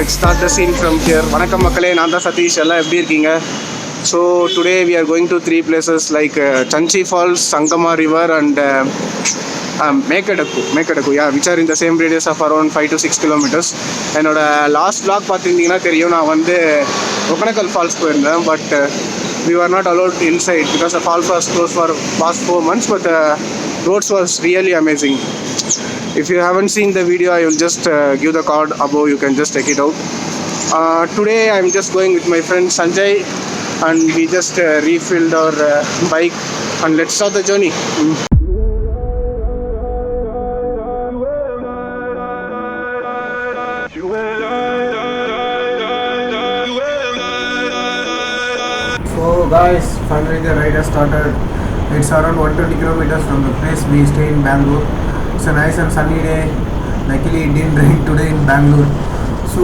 let's start the scene from here. Vanakkam makkale, naan da Satish, ella eppadi irkeenga? So today we are going to 3 places like Chunchi Falls, Sangama River and Mekedatu, yeah, which are in the same radius of around 5 to 6 kilometers. என்னோட last vlog பார்த்தீங்கன்னா தெரியும், நான் வந்து Hogenakkal falls போயிருந்தேன். But we were not allowed inside because the falls was closed for past 4 months, but roads was really amazing. If you haven't seen the video, I will just give the card above, you can just check it out. Today I'm just going with my friend Sanjay and we just refilled our bike and let's start the journey. So guys, finally the ride has started. It's around 120 kilometers from the place we stay in Bangalore. It's a nice and sunny day. Luckily it didn't rain today in Bangalore. So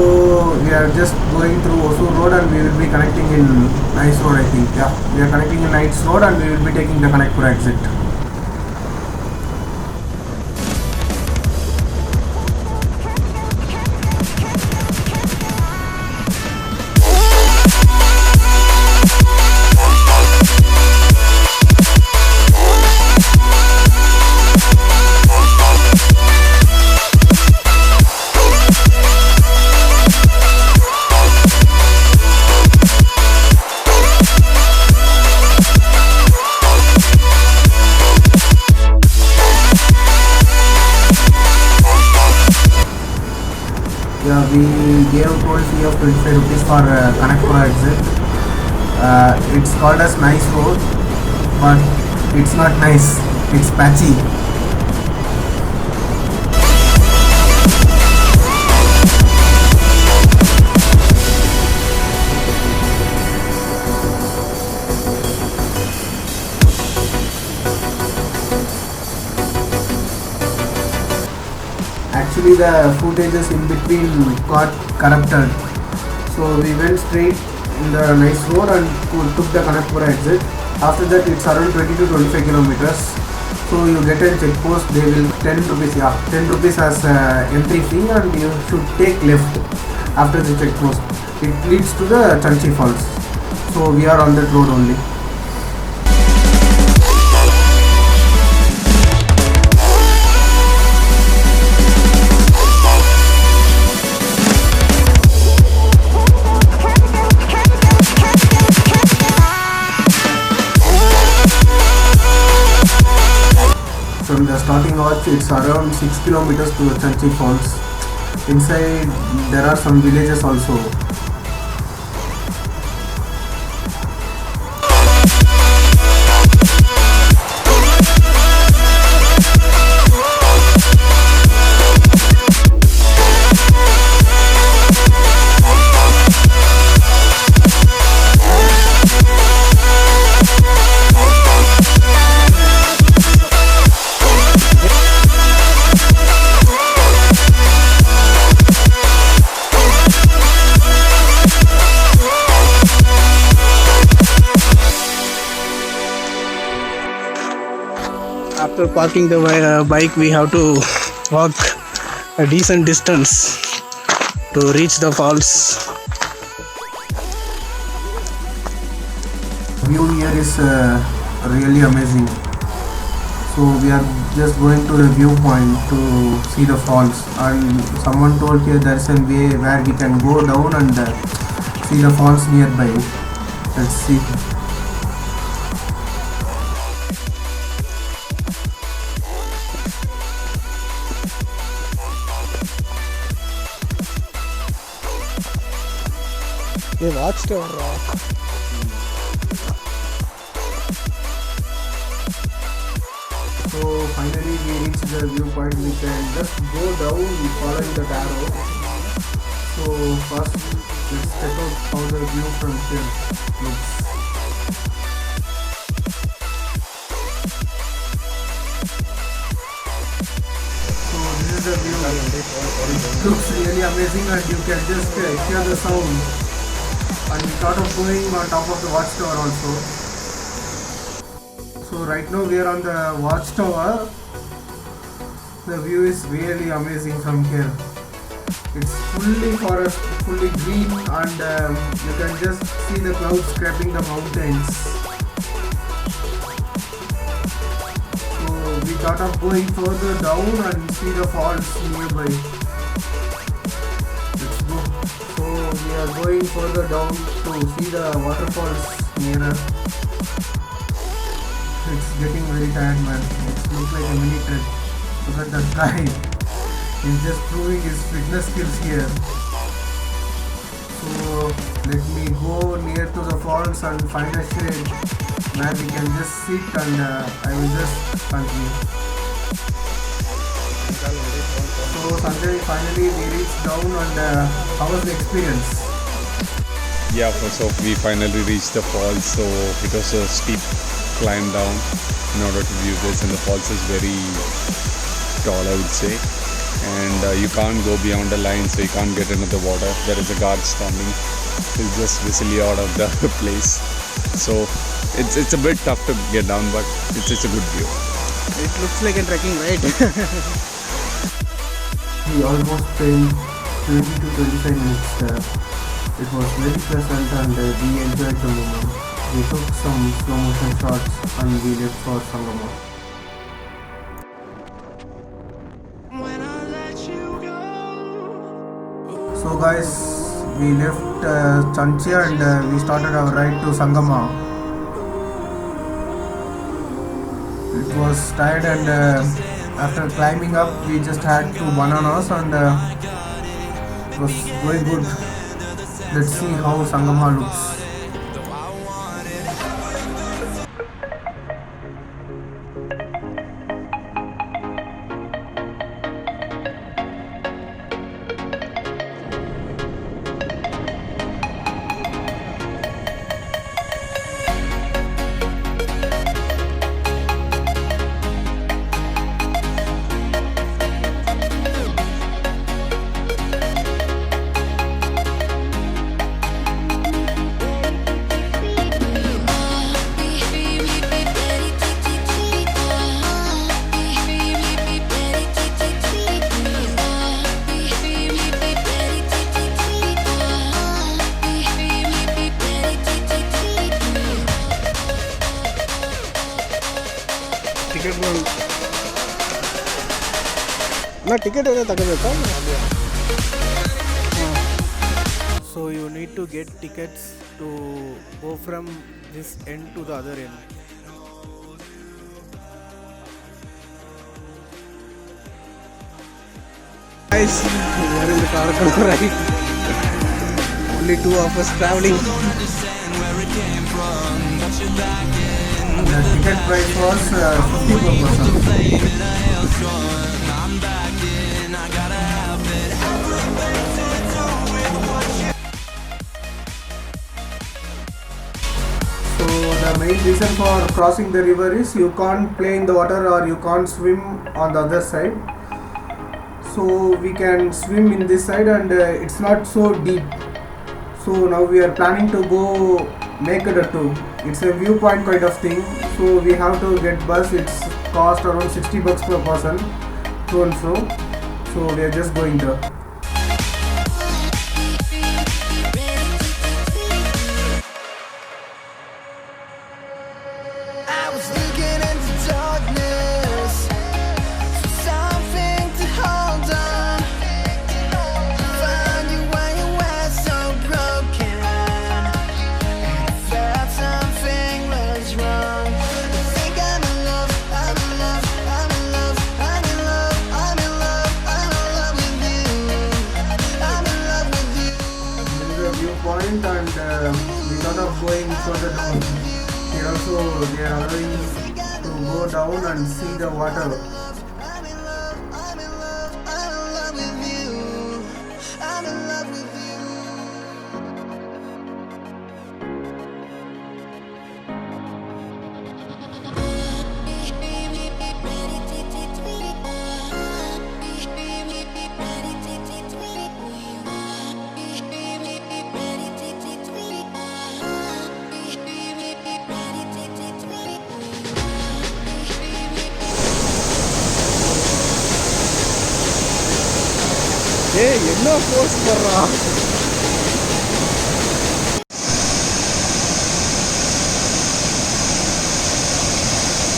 we are just going through Osur Road and we will be connecting in Nice Road, I think. Yeah, we are connecting in Nice Road and we will be taking the Kanakpura exit. Yeah, we gave toll fee of 25 rupees for Kanakpura exit. It's called as Nice Road, but it's not nice, it's patchy. Actually the footages in between got corrupted, so we went straight in the Nice Road and took the Kanakpura exit. After that it's around 20 to 25 kilometers, so you get a check post. They will 10 rupees, yeah, 10 rupees as entry fee and you should take left after the check post. It leads to the Chunchi Falls, so we are on that road only. From the starting watch, it's around 6 kilometers to Chunchi Falls. Inside there are some villages also. After parking the bike, we have to walk a decent distance to reach the falls. View here is really amazing. So we are just going to the viewpoint to see the falls, and someone told here there is a way where we can go down and see the falls nearby. Let's see. They watched our rock. So finally we reached the viewpoint. We can just go down following the arrow. So first let's check out how the view from here looks. So this is the view. It looks really amazing and you can just hear the sound. And we thought of going on top of the watchtower also. So right now we are on the watchtower. The view is really amazing from here. It's fully forest, fully green, and you can just see the clouds scraping the mountains. So we thought of going further down and see the falls nearby. Let's go. So we are going further down to see the waterfalls nearer. It's getting very tired, man. It looks like a mini trek. Look at that guy. He's just proving his fitness skills here. So let me go near to the falls and find a shade where we can just sit, and I will just continue. So Sanjay, finally we reached down, and how was the experience? Yeah, so we finally reached the falls. So it was a steep climb down in order to view this, and the falls is very tall, I would say, and you can't go beyond the line, so you can't get into the water. There is a guard standing. He'll just whistle you out of the place. So it's a bit tough to get down, but it's a good view. It looks like a trekking, right? We almost spent 20 to 25 minutes there. It was very pleasant, and we enjoyed the moment. We took some slow motion shots and we left for Sangama. So guys, we left Chunchi and we started our ride to Sangama. It was tired, and after climbing up we just had 2 bananas, and it was going good. Let's see how Sangama looks. So you need to get tickets to go from this end to the other end. Guys, we are in the car right? Only 2 of us traveling. The ticket price was 50 per person. So the main reason for crossing the river is you can't play in the water or you can't swim on the other side. So we can swim in this side, and it's not so deep. So now we are planning to go Mekedatu. It's a viewpoint kind of thing. So we have to get bus. It's cost around 60 bucks per person to and fro. So we are just going there. And we thought of going further down. Here also they are allowing to go down and see the water. ஏய் என்ன post பண்றா?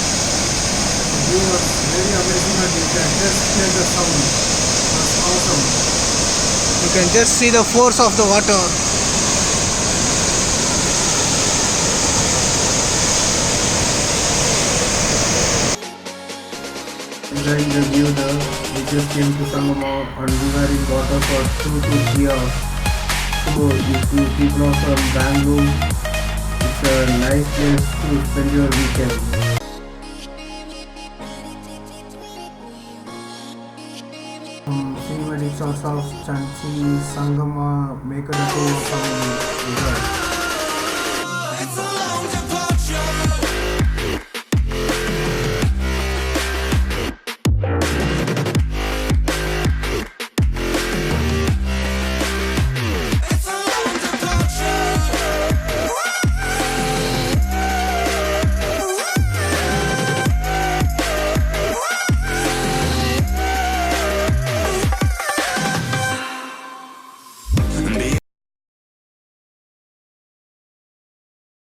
It was very amazing that you can just hear the sound. That's awesome. You can just see the force of the water. Enjoying the view there. We just came to Sangama and we were in water for 2 to 3 hours. So if you people are from Bangalore, it's a nice place to spend your weekend. Scenic resorts of Chunchi Sangama Mekedatu.